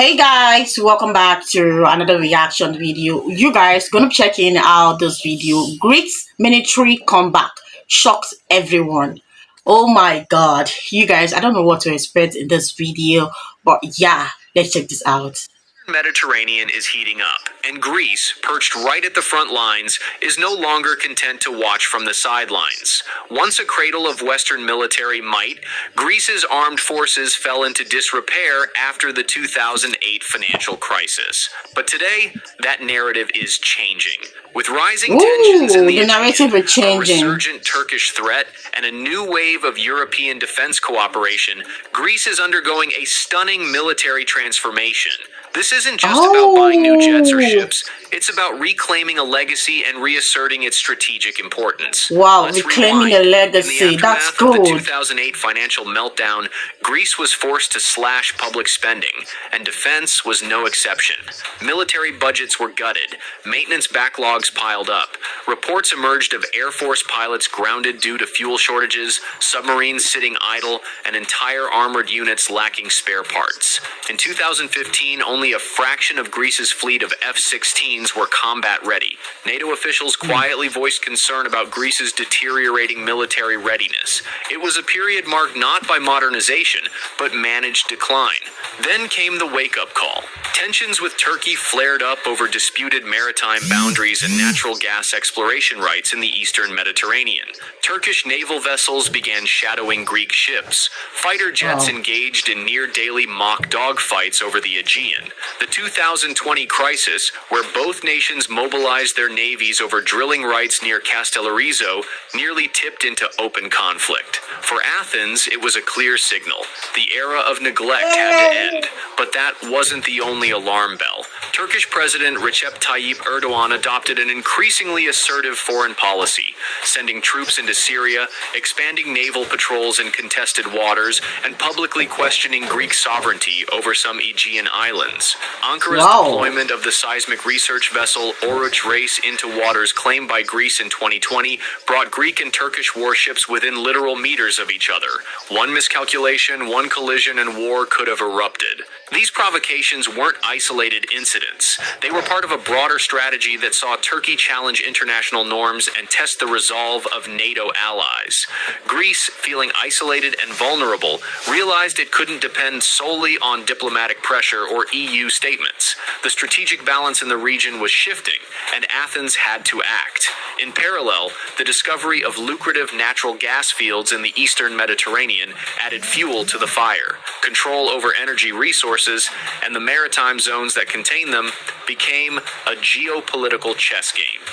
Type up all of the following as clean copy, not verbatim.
Hey guys, welcome back to another reaction video. You guys gonna be checking out this video. Greece military comeback shocks everyone. Oh my god, you guys, I don't know what to expect in this video, but yeah, let's check this out. Mediterranean is heating up, and Greece, perched right at the front lines, is no longer content to watch from the sidelines. Once a cradle of Western military might, Greece's armed forces fell into disrepair after the 2008 financial crisis. But today, that narrative is changing. With rising tensions in the narrative is a changing. resurgent Turkish threat, and a new wave of European defense cooperation, Greece is undergoing a stunning military transformation. This isn't just about buying new jets or ships. It's about reclaiming a legacy and reasserting its strategic importance. Wow, reclaiming a legacy. That's good. In the aftermath good. of the 2008 financial meltdown, Greece was forced to slash public spending, and defense was no exception. Military budgets were gutted, maintenance backlogs piled up. Reports emerged of Air Force pilots grounded due to fuel shortages, submarines sitting idle, and entire armored units lacking spare parts. In 2015, only a fraction of Greece's fleet of F-16s were combat ready. NATO officials quietly voiced concern about Greece's deteriorating military readiness. It was a period marked not by modernization, but managed decline. Then came the wake-up call. Tensions with Turkey flared up over disputed maritime boundaries and natural gas exploration rights in the eastern Mediterranean. Turkish naval vessels began shadowing Greek ships. Fighter jets engaged in near-daily mock dogfights over the Aegean. The 2020 crisis, where both nations mobilized their navies over drilling rights near Castellarizo, nearly tipped into open conflict. For Athens, it was a clear signal. The era of neglect had to end. But that wasn't the only alarm bell. Turkish President Recep Tayyip Erdogan adopted an increasingly assertive foreign policy, sending troops into Syria, expanding naval patrols in contested waters, and publicly questioning Greek sovereignty over some Aegean islands. Ankara's deployment of the seismic research vessel Oruç Reis into waters claimed by Greece in 2020 brought Greek and Turkish warships within literal meters of each other. One miscalculation, one collision, and war could have erupted. These provocations weren't isolated incidents. They were part of a broader strategy that saw Turkey challenge international norms and test the resolve of NATO allies. Greece, feeling isolated and vulnerable, realized it couldn't depend solely on diplomatic pressure or EU statements. The strategic balance in the region was shifting, and Athens had to act. In parallel, the discovery of lucrative natural gas fields in the eastern Mediterranean added fuel to the fire. Control over energy resources and the maritime zones that contain them became a geopolitical chess game.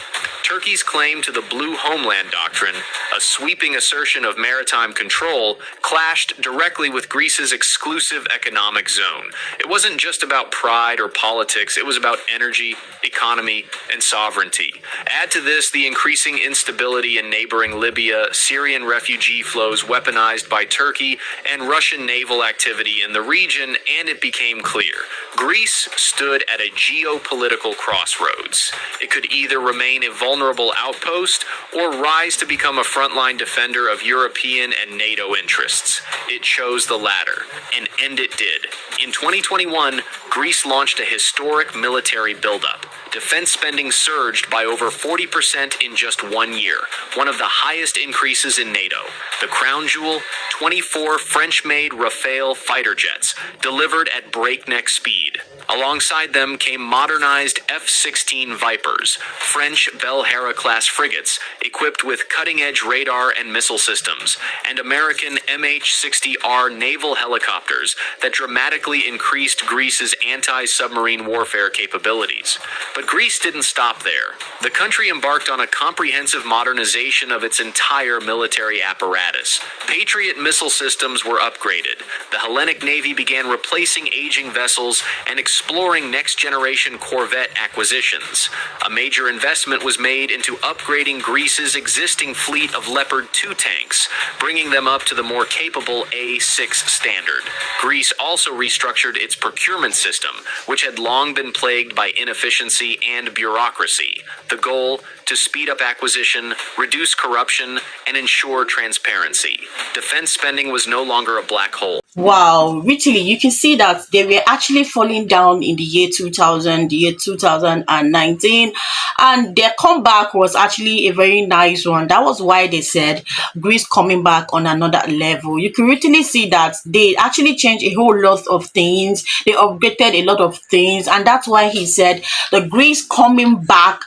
Turkey's claim to the Blue Homeland Doctrine, a sweeping assertion of maritime control, clashed directly with Greece's exclusive economic zone. It wasn't just about pride or politics, it was about energy, economy, and sovereignty. Add to this the increasing instability in neighboring Libya, Syrian refugee flows weaponized by Turkey, and Russian naval activity in the region, and it became clear. Greece stood at a geopolitical crossroads. It could either remain a vulnerable outpost or rise to become a frontline defender of European and NATO interests. It chose the latter, and it did. In 2021, Greece launched a historic military buildup. Defense spending surged by over 40% in just 1 year, one of the highest increases in NATO. The crown jewel, 24 French-made Rafale fighter jets, delivered at breakneck speed. Alongside them came modernized F-16 Vipers, French Belharra-class frigates equipped with cutting-edge radar and missile systems, and American MH-60R naval helicopters that dramatically increased Greece's anti-submarine warfare capabilities. But Greece didn't stop there. The country embarked on a comprehensive modernization of its entire military apparatus. Patriot missile systems were upgraded. The Hellenic Navy began replacing aging vessels and exploring next-generation corvette acquisitions. A major investment was made into upgrading Greece's existing fleet of Leopard 2 tanks, bringing them up to the more capable A6 standard. Greece also restructured its procurement system, which had long been plagued by inefficiency and bureaucracy. The goal, to speed up acquisition, reduce corruption, and ensure transparency. Defense spending was no longer a black hole. Wow, literally, you can see that they were actually falling down in the year 2000, the year 2019, and their comeback was actually a very nice one. That was why they said Greece coming back on another level. You can literally see that they actually changed a whole lot of things, they upgraded a lot of things, and that's why he said the Greece coming back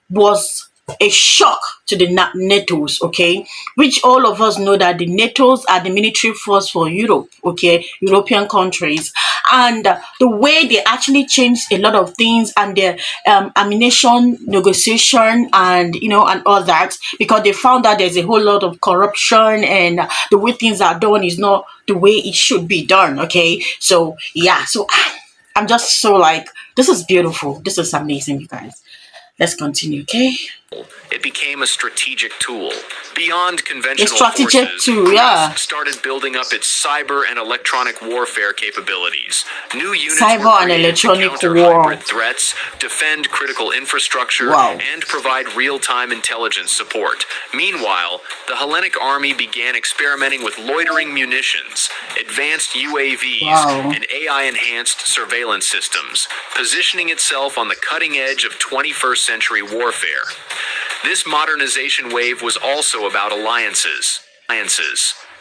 was a shock to the NATOs, okay? Which all of us know that the NATOs are the military force for Europe, okay? European countries. And the way they actually changed a lot of things and their ammunition negotiation and, and all that, because they found that there's a whole lot of corruption and the way things are done is not the way it should be done, okay? So, yeah, so I'm just so like, this is beautiful. This is amazing, you guys. Let's continue, okay? It became a strategic tool. Beyond A conventional strategic forces, tool, yeah. Greece started building up its cyber and electronic warfare capabilities. New units Cyber were and created to electronic counter war. hybrid threats, defend critical infrastructure, Wow. and provide real-time intelligence support. Meanwhile, the Hellenic army began experimenting with loitering munitions, advanced UAVs, Wow. and AI-enhanced surveillance systems, positioning itself on the cutting edge of 21st century warfare. This modernization wave was also about alliances.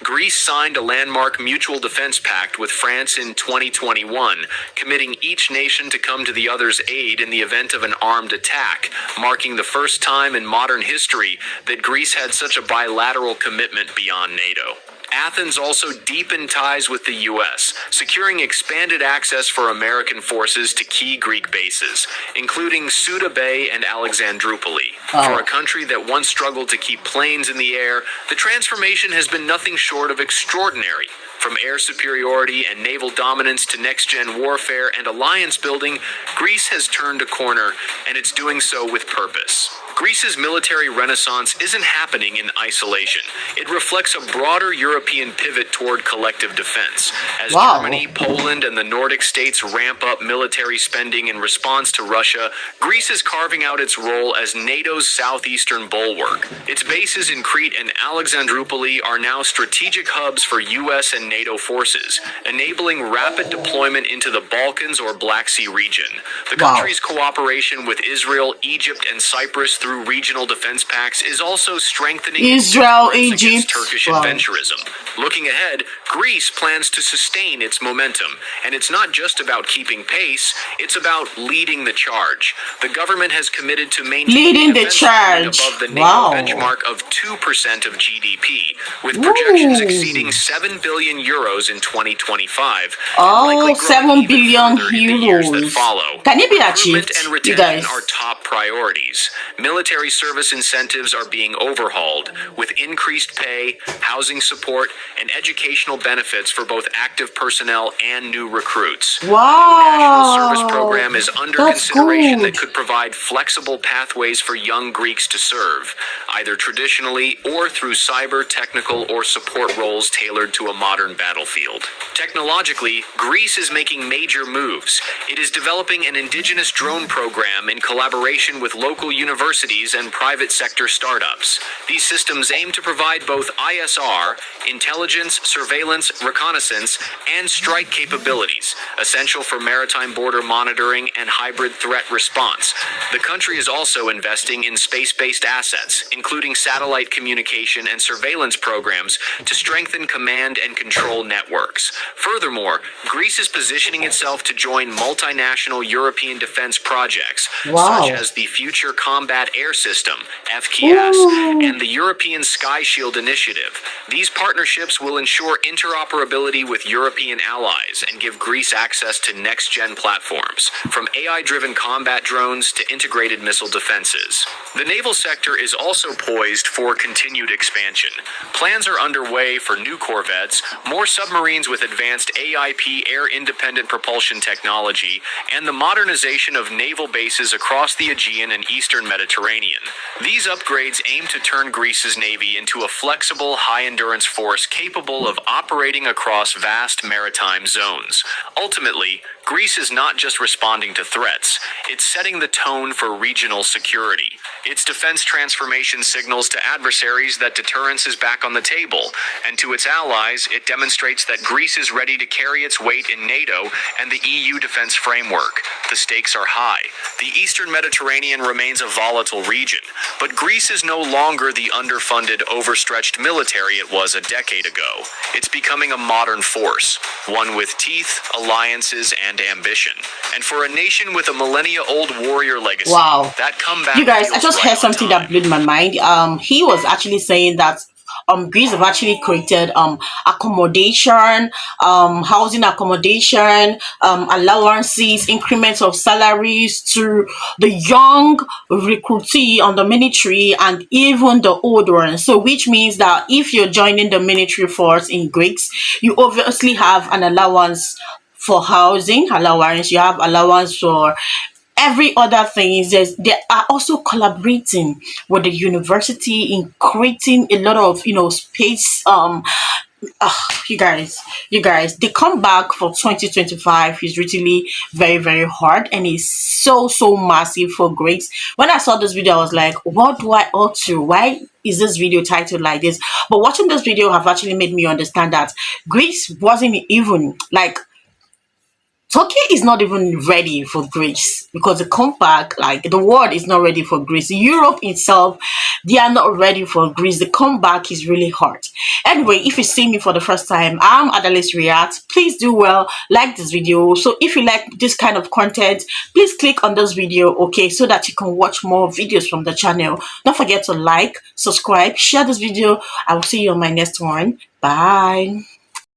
Greece signed a landmark mutual defense pact with France in 2021, committing each nation to come to the other's aid in the event of an armed attack, marking the first time in modern history that Greece had such a bilateral commitment beyond NATO. Athens also deepened ties with the U.S., securing expanded access for American forces to key Greek bases, including Suda Bay and Alexandroupoli. For a country that once struggled to keep planes in the air, the transformation has been nothing short of extraordinary. From air superiority and naval dominance to next-gen warfare and alliance building, Greece has turned a corner, and it's doing so with purpose. Greece's military renaissance isn't happening in isolation. It reflects a broader European pivot toward collective defense. As Wow. Germany, Poland, and the Nordic states ramp up military spending in response to Russia, Greece is carving out its role as NATO's southeastern bulwark. Its bases in Crete and Alexandroupoli are now strategic hubs for U.S. and NATO forces, enabling rapid deployment into the Balkans or Black Sea region. The Wow. country's cooperation with Israel, Egypt, and Cyprus through regional defense pacts is also strengthening Israel, its defense against Egypt. Turkish Wow. adventurism. Looking ahead, Greece plans to sustain its momentum, and it's not just about keeping pace, it's about leading the charge. The government has committed to maintaining Leading the defense spending charge. above the NATO Wow. benchmark of 2% of GDP, with projections Ooh. exceeding 7 billion euros in 2025, Oh, and likely growing 7 even billion further in the years that euros. follow. Can it be Recruitment achieved, and you retention guys? are top priorities. Military service incentives are being overhauled, with increased pay, housing support, and educational benefits for both active personnel and new recruits. Wow. National service program is under That's consideration good. that could provide flexible pathways for young Greeks to serve, either traditionally or through cyber, technical, or support roles tailored to a modern battlefield. Technologically, Greece is making major moves. It is developing an indigenous drone program in collaboration with local universities and private sector startups. These systems aim to provide both ISR, intelligence, surveillance, reconnaissance, and strike capabilities, essential for maritime border monitoring and hybrid threat response. The country is also investing in space-based assets, including satellite communication and surveillance programs, to strengthen command and control networks. Furthermore, Greece is positioning itself to join multinational European defense projects, Wow. such as the Future Combat Air System, FCAS, Ooh. and the European Sky Shield Initiative. These partnerships will ensure interoperability with European allies and give Greece access to next-gen platforms, from AI-driven combat drones to integrated missile defenses. The naval sector is also poised for continued expansion. Plans are underway for new corvettes, more submarines with advanced AIP air-independent propulsion technology, and the modernization of naval bases across the Aegean and Eastern Mediterranean. Mediterranean. These upgrades aim to turn Greece's navy into a flexible, high-endurance force capable of operating across vast maritime zones. Ultimately, Greece is not just responding to threats, it's setting the tone for regional security. Its defense transformation signals to adversaries that deterrence is back on the table, and to its allies, it demonstrates that Greece is ready to carry its weight in NATO and the EU defense framework. The stakes are high. The Eastern Mediterranean remains a volatile region, but Greece is no longer the underfunded, overstretched military it was a decade ago. It's becoming a modern force, one with teeth, alliances, and ambition. And for a nation with a millennia-old warrior legacy, Wow. that comeback. You guys, I just heard something that blew my mind. He was actually saying that Greece have actually created accommodation, housing accommodation, allowances, increments of salaries to the young recruitee on the military and even the old ones. So which means that if you're joining the military force in Greece, you obviously have an allowance for housing allowance, you have allowance for every other thing. Is they are also collaborating with the university in creating a lot of space. You guys, the comeback for 2025 is really very, very hard, and it's so massive for Greece. When I saw this video, I was like, what do I ought to? Why is this video titled like this? But watching this video have actually made me understand that Greece wasn't even like, Turkey is not even ready for Greece because the comeback, like the world is not ready for Greece. Europe itself, they are not ready for Greece. The comeback is really hard. Anyway, if you see me for the first time, I'm Adalis React. Please do well, like this video. So if you like this kind of content, please click on this video, okay, so that you can watch more videos from the channel. Don't forget to like, subscribe, share this video. I will see you on my next one. Bye.